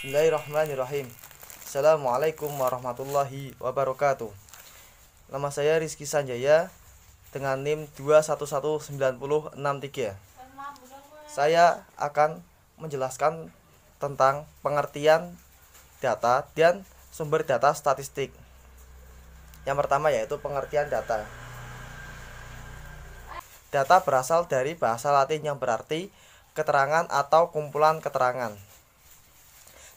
Bismillahirrahmanirrahim. Assalamualaikum warahmatullahi wabarakatuh. Nama saya Rizky Sanjaya dengan NIM 2119063. Saya akan menjelaskan tentang pengertian data dan sumber data statistik. Yang pertama yaitu pengertian data. Data berasal dari bahasa Latin yang berarti keterangan atau kumpulan keterangan.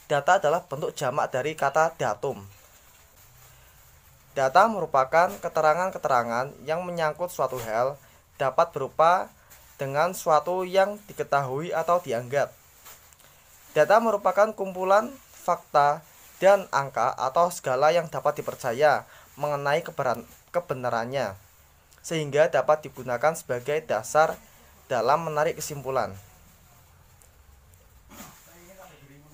Data adalah bentuk jamak dari kata datum. Data merupakan keterangan-keterangan yang menyangkut suatu hal, dapat berupa dengan suatu yang diketahui atau dianggap. Data merupakan kumpulan fakta dan angka atau segala yang dapat dipercaya mengenai kebenarannya, sehingga dapat digunakan sebagai dasar dalam menarik kesimpulan.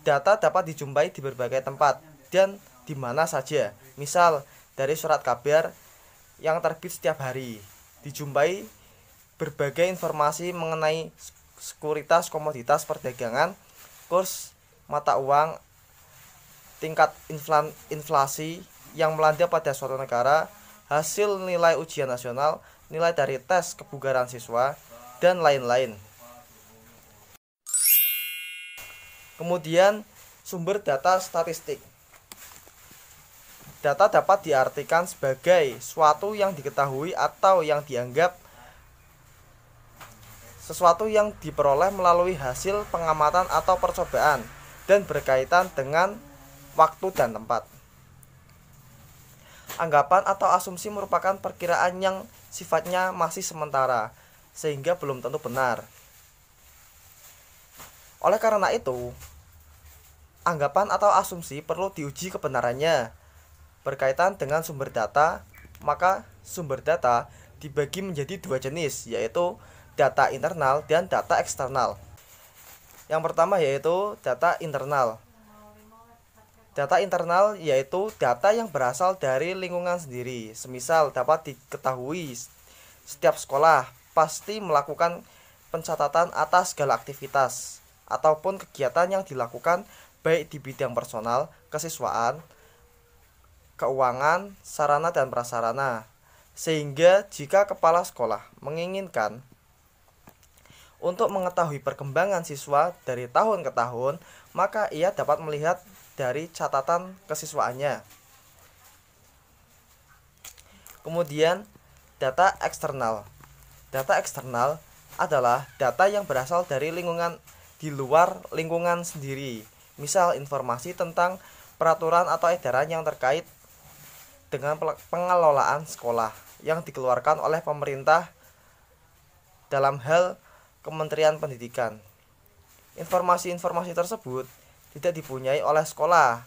Data dapat dijumpai di berbagai tempat dan di mana saja. Misal, dari surat kabar yang terbit setiap hari, dijumpai berbagai informasi mengenai sekuritas komoditas perdagangan, kurs mata uang, tingkat inflasi yang melanda pada suatu negara, hasil nilai ujian nasional, nilai dari tes kebugaran siswa, dan lain-lain. Kemudian, sumber data statistik. Data dapat diartikan sebagai suatu yang diketahui atau yang dianggap sesuatu yang diperoleh melalui hasil pengamatan atau percobaan dan berkaitan dengan waktu dan tempat. Anggapan atau asumsi merupakan perkiraan yang sifatnya masih sementara, sehingga belum tentu benar. Oleh karena itu, anggapan atau asumsi perlu diuji kebenarannya. Berkaitan dengan sumber data, maka sumber data dibagi menjadi dua jenis, yaitu data internal dan data eksternal. Yang pertama yaitu data internal. Data internal yaitu data yang berasal dari lingkungan sendiri. Semisal dapat diketahui setiap sekolah pasti melakukan pencatatan atas segala aktivitas ataupun kegiatan yang dilakukan baik di bidang personal, kesiswaan, keuangan, sarana dan prasarana. Sehingga jika kepala sekolah menginginkan untuk mengetahui perkembangan siswa dari tahun ke tahun, maka ia dapat melihat dari catatan kesiswaannya. Kemudian, data eksternal. Data eksternal adalah data yang berasal dari lingkungan di luar lingkungan sendiri. Misal informasi tentang peraturan atau edaran yang terkait dengan pengelolaan sekolah yang dikeluarkan oleh pemerintah dalam hal Kementerian Pendidikan. Informasi-informasi tersebut tidak dipunyai oleh sekolah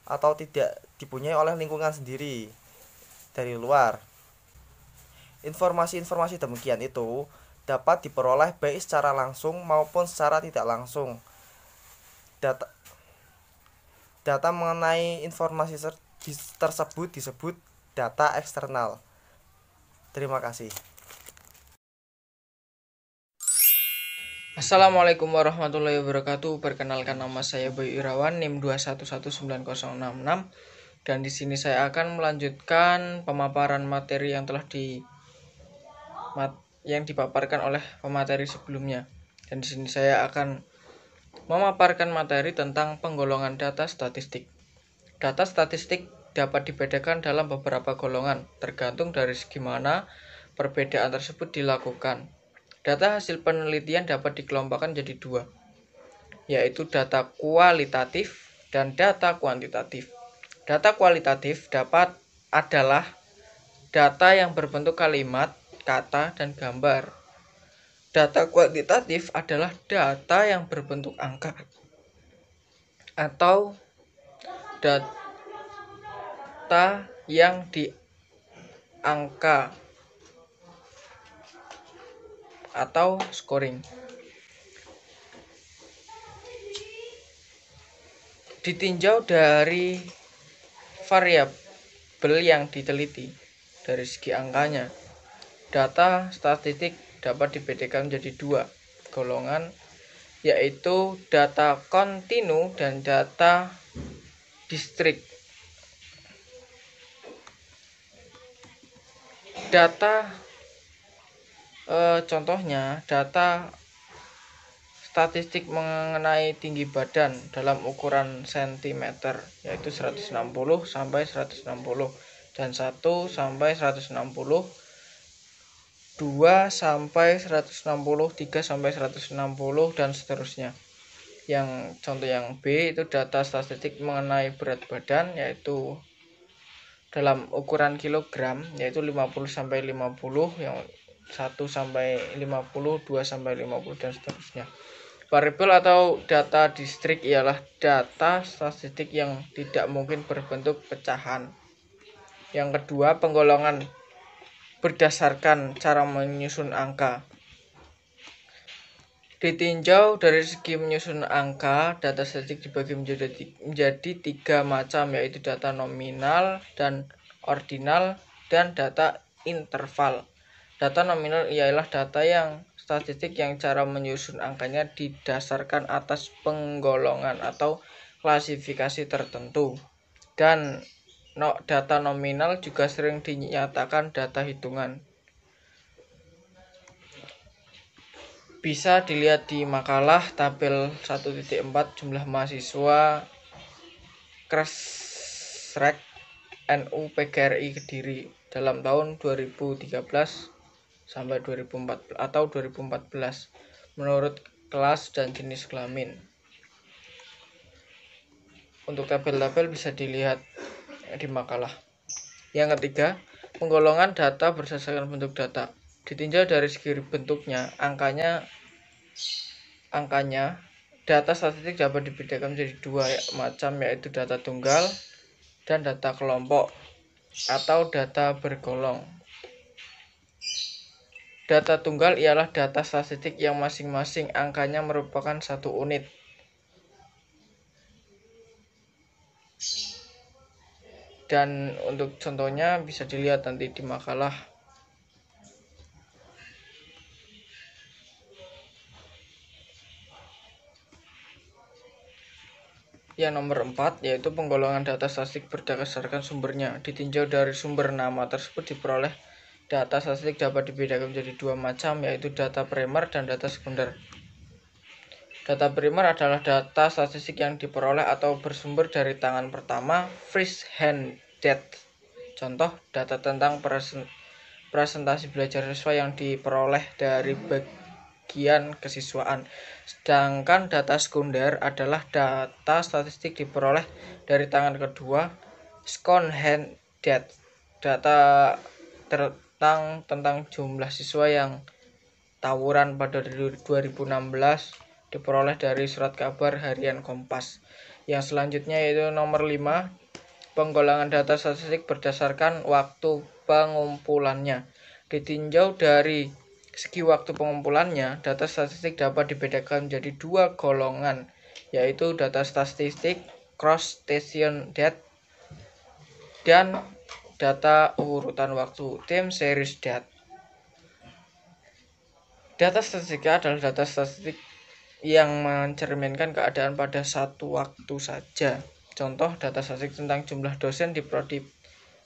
atau tidak dipunyai oleh lingkungan sendiri dari luar. Informasi-informasi demikian itu dapat diperoleh baik secara langsung maupun secara tidak langsung. Data mengenai informasi tersebut disebut data eksternal. Terima kasih. Assalamualaikum warahmatullahi wabarakatuh. Perkenalkan, nama saya Bayu Irawan, NIM 2119066, dan di sini saya akan melanjutkan pemaparan materi yang dipaparkan oleh pemateri sebelumnya. Dan di sini saya akan memaparkan materi tentang penggolongan data statistik. Data statistik dapat dibedakan dalam beberapa golongan, tergantung dari segi mana perbedaan tersebut dilakukan. Data hasil penelitian dapat dikelompokkan jadi dua, yaitu data kualitatif dan data kuantitatif. Data kualitatif adalah data yang berbentuk kalimat, kata, dan gambar. Data kuantitatif adalah data yang berbentuk angka atau data yang diangka atau scoring. Ditinjau dari variabel yang diteliti dari segi angkanya, data statistik dapat dibedakan menjadi dua golongan, yaitu data kontinu dan data distrik. Contohnya data statistik mengenai tinggi badan dalam ukuran cm, yaitu 160 sampai 160 dan 1 sampai 160, 2 sampai 160, 3 sampai 160 dan seterusnya. Yang contoh yang B itu data statistik mengenai berat badan, yaitu dalam ukuran kilogram, yaitu 50 sampai 50, yang 1 sampai 50, 2 sampai 50 dan seterusnya. Variabel atau data distrik ialah data statistik yang tidak mungkin berbentuk pecahan. Yang kedua, penggolongan berdasarkan cara menyusun angka. Ditinjau dari segi menyusun angka, data statistik dibagi menjadi 3 macam, yaitu data nominal dan ordinal dan data interval. Data nominal ialah data yang statistik yang cara menyusun angkanya didasarkan atas penggolongan atau klasifikasi tertentu. Dan data nominal juga sering dinyatakan data hitungan. Bisa dilihat di makalah tabel 1.4 jumlah mahasiswa Kresrek NU PGRI Kediri dalam tahun 2013 sampai 2014 atau 2014 menurut kelas dan jenis kelamin. Untuk tabel-tabel bisa dilihat di makalah. Yang ketiga, penggolongan data berdasarkan bentuk data. Ditinjau dari segi bentuknya, angkanya data statistik dapat dibedakan menjadi 2 macam, yaitu data tunggal dan data kelompok atau data bergolong. Data tunggal ialah data statistik yang masing-masing angkanya merupakan 1 unit. Dan untuk contohnya bisa dilihat nanti di makalah. Yang nomor 4 yaitu penggolongan data statistik berdasarkan sumbernya. Ditinjau dari sumber nama tersebut diperoleh data statistik dapat dibedakan menjadi 2 macam, yaitu data primer dan data sekunder. Data primer adalah data statistik yang diperoleh atau bersumber dari tangan pertama, first hand data. Contoh, data tentang presentasi belajar siswa yang diperoleh dari bagian kesiswaan. Sedangkan data sekunder adalah data statistik diperoleh dari tangan kedua, second hand data. Data tentang jumlah siswa yang tawuran pada 2016 diperoleh dari surat kabar harian Kompas. Yang selanjutnya yaitu nomor 5, penggolongan data statistik berdasarkan waktu pengumpulannya. Ditinjau dari segi waktu pengumpulannya, data statistik dapat dibedakan menjadi 2 golongan, yaitu data statistik cross station data dan data urutan waktu time series data. Data statistika adalah data statistik yang mencerminkan keadaan pada satu waktu saja. Contoh, data statistik tentang jumlah dosen di Prodi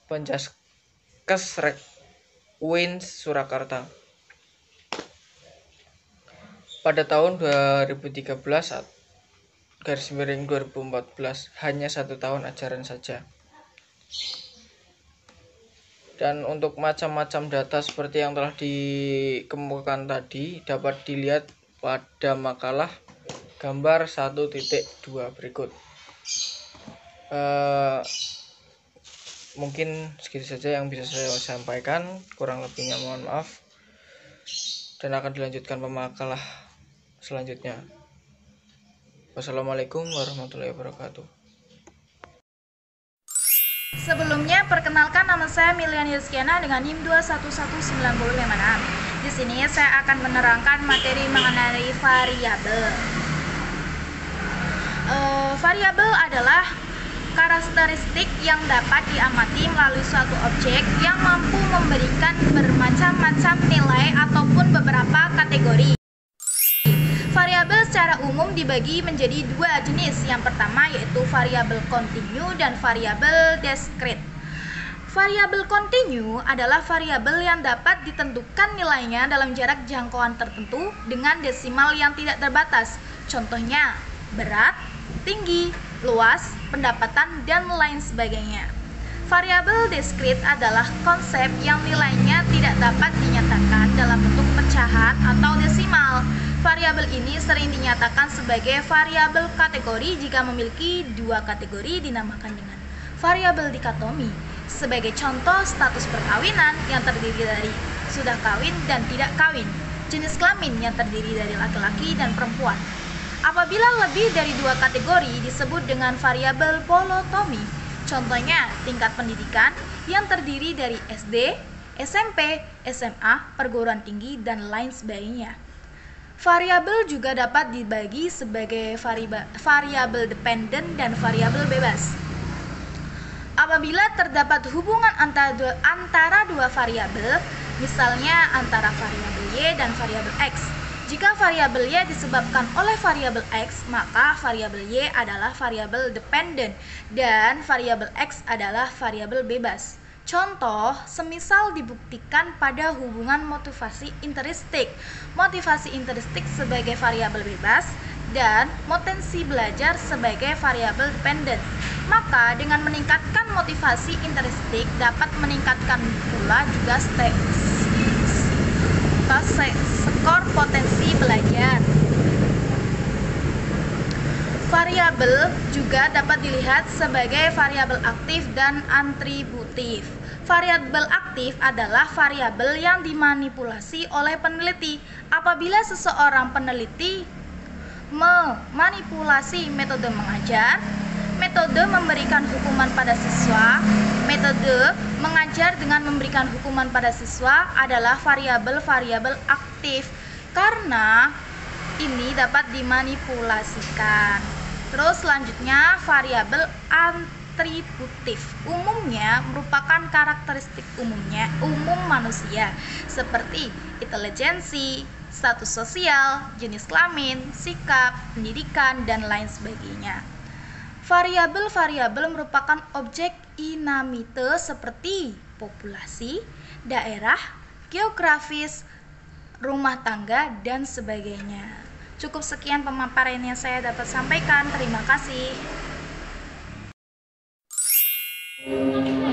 Penjaskes UIN Surakarta pada tahun 2013 /2014, hanya 1 tahun ajaran saja. Dan untuk macam-macam data seperti yang telah dikemukakan tadi dapat dilihat pada makalah gambar 1.2 berikut. Mungkin segitu saja yang bisa saya sampaikan, kurang lebihnya mohon maaf, dan akan dilanjutkan pemakalah selanjutnya. Wassalamualaikum warahmatullahi wabarakatuh. Sebelumnya, perkenalkan nama saya Milian Yuskiana dengan NIM 2119056. Di sini saya akan menerangkan materi mengenai variabel. Variabel adalah karakteristik yang dapat diamati melalui suatu objek yang mampu memberikan bermacam-macam nilai ataupun beberapa kategori. Variabel secara secara umum dibagi menjadi dua jenis. Yang pertama yaitu variabel kontinu dan variabel discrete. Variabel kontinu adalah variabel yang dapat ditentukan nilainya dalam jarak jangkauan tertentu dengan desimal yang tidak terbatas. Contohnya, berat, tinggi, luas, pendapatan, dan lain sebagainya. Variabel discrete adalah konsep yang nilainya tidak dapat dinyatakan dalam bentuk pecahan atau desimal. Variabel ini sering dinyatakan sebagai variabel kategori jika memiliki dua kategori dinamakan dengan variabel dikotomi. Sebagai contoh, status perkawinan yang terdiri dari sudah kawin dan tidak kawin, jenis kelamin yang terdiri dari laki-laki dan perempuan. Apabila lebih dari dua kategori disebut dengan variabel polotomi. Contohnya, tingkat pendidikan yang terdiri dari SD, SMP, SMA, perguruan tinggi, dan lain sebagainya. Variabel juga dapat dibagi sebagai variabel dependen dan variabel bebas. Apabila terdapat hubungan antara dua variabel, misalnya antara variabel Y dan variabel X. Jika variabel Y disebabkan oleh variabel X, maka variabel Y adalah variabel dependen dan variabel X adalah variabel bebas. Contoh, semisal dibuktikan pada hubungan motivasi intristik. Motivasi intristik sebagai variabel bebas dan potensi belajar sebagai variabel dependen. Maka dengan meningkatkan motivasi intristik dapat meningkatkan pula juga skor potensi belajar. Variabel juga dapat dilihat sebagai variabel aktif dan atributif. Variabel aktif adalah variabel yang dimanipulasi oleh peneliti. Apabila seseorang peneliti memanipulasi metode mengajar, metode memberikan hukuman pada siswa, metode mengajar dengan memberikan hukuman pada siswa adalah variabel-variabel aktif karena ini dapat dimanipulasikan. Terus selanjutnya variabel atributif umumnya merupakan karakteristik umum manusia seperti intelijensi, status sosial, jenis kelamin, sikap, pendidikan, dan lain sebagainya. Variabel-variabel merupakan objek inamite seperti populasi, daerah, geografis, rumah tangga, dan sebagainya. Cukup sekian pemaparan yang saya dapat sampaikan. Terima kasih.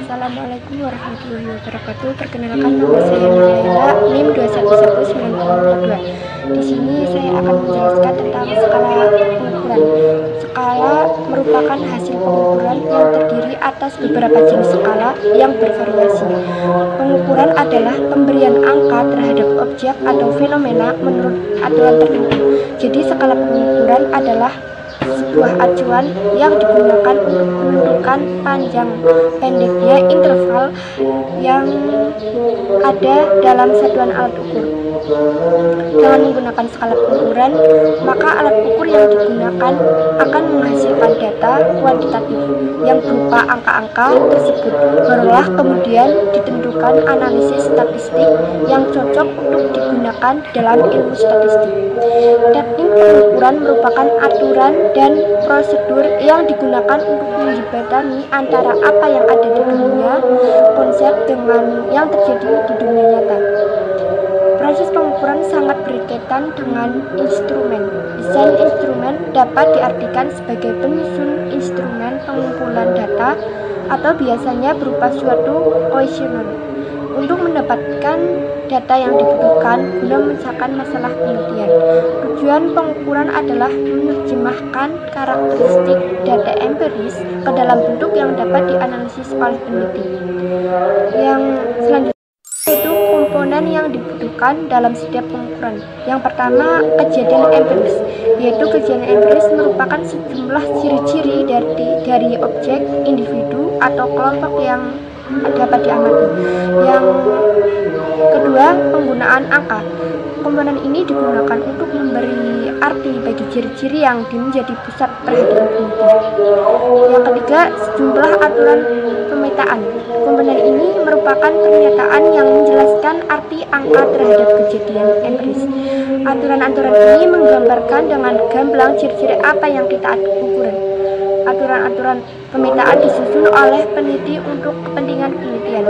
Assalamualaikum warahmatullahi wabarakatuh. Perkenalkan, nama saya Nurlaila, NIM 2119042. Di sini saya akan menjelaskan tentang skala pengukuran. Skala merupakan hasil pengukuran yang terdiri atas beberapa jenis skala yang bervariasi. Pengukuran adalah pemberian angka terhadap objek atau fenomena menurut aturan tertentu. Jadi skala pengukuran adalah sebuah acuan yang digunakan untuk menentukan panjang pendeknya interval yang ada dalam satuan alat ukur. Dengan menggunakan skala pengukuran, maka alat ukur yang digunakan akan menghasilkan data kuantitatif yang berupa angka-angka tersebut. Barulah kemudian ditentukan analisis statistik yang cocok untuk digunakan dalam ilmu statistik. Teknik pengukuran merupakan aturan dan prosedur yang digunakan untuk menjembatani antara apa yang ada di dunia konsep dengan yang terjadi di dunia nyata. Proses pengukuran sangat berkaitan dengan instrumen. Desain instrumen dapat diartikan sebagai penyusun instrumen pengumpulan data atau biasanya berupa suatu kuesioner untuk mendapatkan data yang dibutuhkan guna memecahkan masalah penelitian. Tujuan pengukuran adalah menerjemahkan karakteristik data empiris ke dalam bentuk yang dapat dianalisis oleh peneliti. Yang selanjutnya yaitu komponen yang dibutuhkan dalam setiap pengukuran. Yang pertama, kejadian empiris, yaitu kejadian empiris merupakan sejumlah ciri-ciri dari objek, individu, atau kelompok yang dapat diamati. Yang kedua, penggunaan angka. Komponen ini digunakan untuk memberi arti bagi ciri-ciri yang menjadi pusat perhatian peneliti. Yang ketiga, sejumlah aturan pemetaan. Komponen ini merupakan pernyataan yang menjelaskan arti angka terhadap kejadian empiris. Aturan-aturan ini menggambarkan dengan gamblang ciri-ciri apa yang kita ukuran. Aturan-aturan pemetaan disusun oleh peneliti untuk kepentingan penelitian.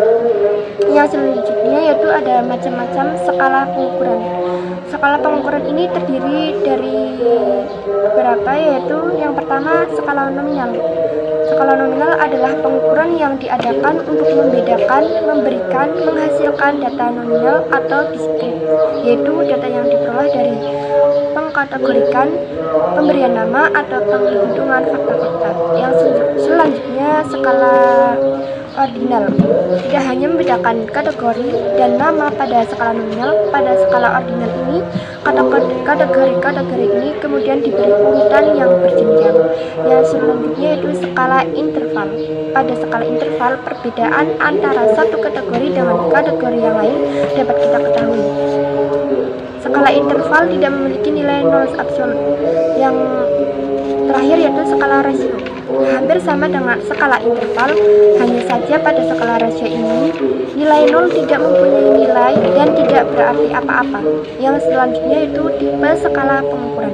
Yang selanjutnya yaitu ada macam-macam skala pengukuran. Skala pengukuran ini terdiri dari beberapa, yaitu yang pertama skala nominal. Skala nominal adalah pengukuran yang diadakan untuk membedakan, memberikan, menghasilkan data nominal atau diskrit, yaitu data yang diperoleh dari pengkategorikan, pemberian nama, atau penghitungan fakta-fakta. Yang selanjutnya skala ordinal. Tidak hanya membedakan kategori dan nama pada skala nominal, pada skala ordinal ini kategori-kategori ini kemudian diberi urutan yang berjenjang. Yang selanjutnya itu skala interval. Pada skala interval, perbedaan antara satu kategori dengan kategori yang lain dapat kita ketahui. Skala interval tidak memiliki nilai nol absolut. Yang terakhir yaitu skala rasio. Hampir sama dengan skala interval, hanya saja pada skala rasio ini nilai nol tidak mempunyai nilai dan tidak berarti apa-apa. Yang selanjutnya itu tipe skala pengukuran.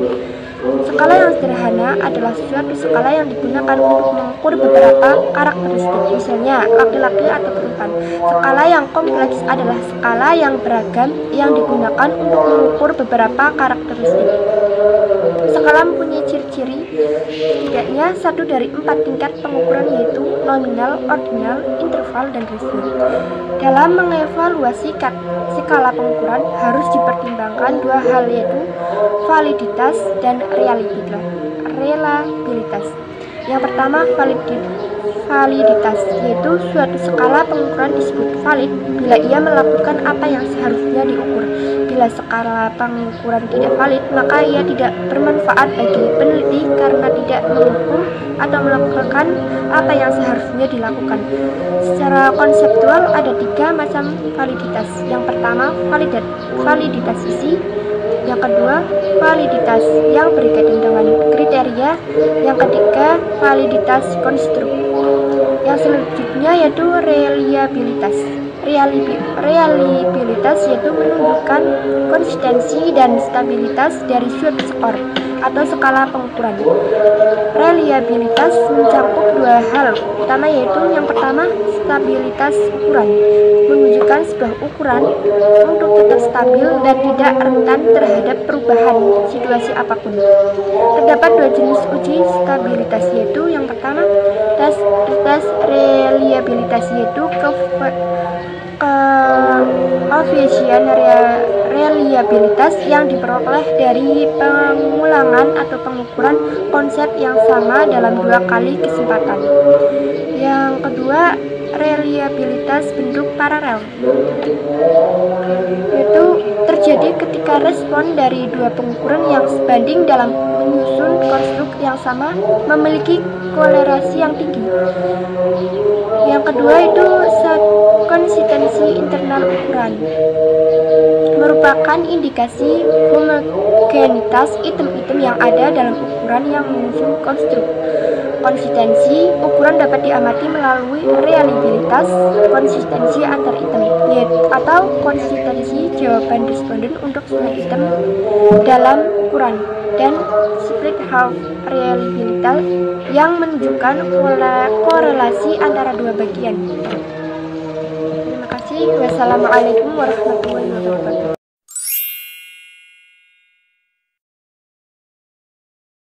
Skala yang sederhana adalah suatu skala yang digunakan untuk mengukur beberapa karakteristik, misalnya laki-laki atau perempuan. Skala yang kompleks adalah skala yang beragam yang digunakan untuk mengukur beberapa karakteristik. Skala mempunyai ciri-ciri setidaknya 1 dari 4 tingkat pengukuran, yaitu nominal, ordinal, interval, dan rasio. Dalam mengevaluasi skala pengukuran harus dipertimbangkan dua hal, yaitu validitas dan reliabilitas. Yang pertama, validitas, yaitu suatu skala pengukuran disebut valid bila ia melakukan apa yang seharusnya diukur. Bila skala pengukuran tidak valid, maka ia tidak bermanfaat bagi peneliti karena tidak mengukur atau melakukan apa yang seharusnya dilakukan. Secara konseptual ada 3 macam validitas. Yang pertama, validitas isi. Yang kedua, validitas yang berkaitan dengan kriteria. Yang ketiga, validitas konstruk. Yang selanjutnya yaitu reliabilitas. Reliabilitas yaitu menunjukkan konsistensi dan stabilitas dari suatu skor atau skala pengukuran. Reliabilitas mencakup 2 hal utama, yaitu yang pertama, stabilitas ukuran, menunjukkan sebuah ukuran untuk tetap stabil dan tidak rentan terhadap perubahan situasi apapun. Terdapat 2 jenis uji stabilitas, yaitu yang pertama, tes reliabilitas, yaitu koefisien reliabilitas yang diperoleh dari pengulangan atau pengukuran konsep yang sama dalam 2 kali kesempatan. Yang kedua, reliabilitas bentuk paralel, yaitu terjadi ketika respon dari 2 pengukuran yang sebanding dalam menyusun konstruk yang sama memiliki kolerasi yang tinggi. Yang kedua itu konsistensi internal ukuran, merupakan indikasi homogenitas item-item yang ada dalam ukuran yang mengusung konstruk. Konsistensi ukuran dapat diamati melalui reliabilitas konsistensi antar item, atau konsistensi jawaban responden untuk semua item dalam ukuran, dan split half reliabilitas yang menunjukkan korelasi antara 2 bagian. Terima kasih. Wassalamualaikum warahmatullahi wabarakatuh.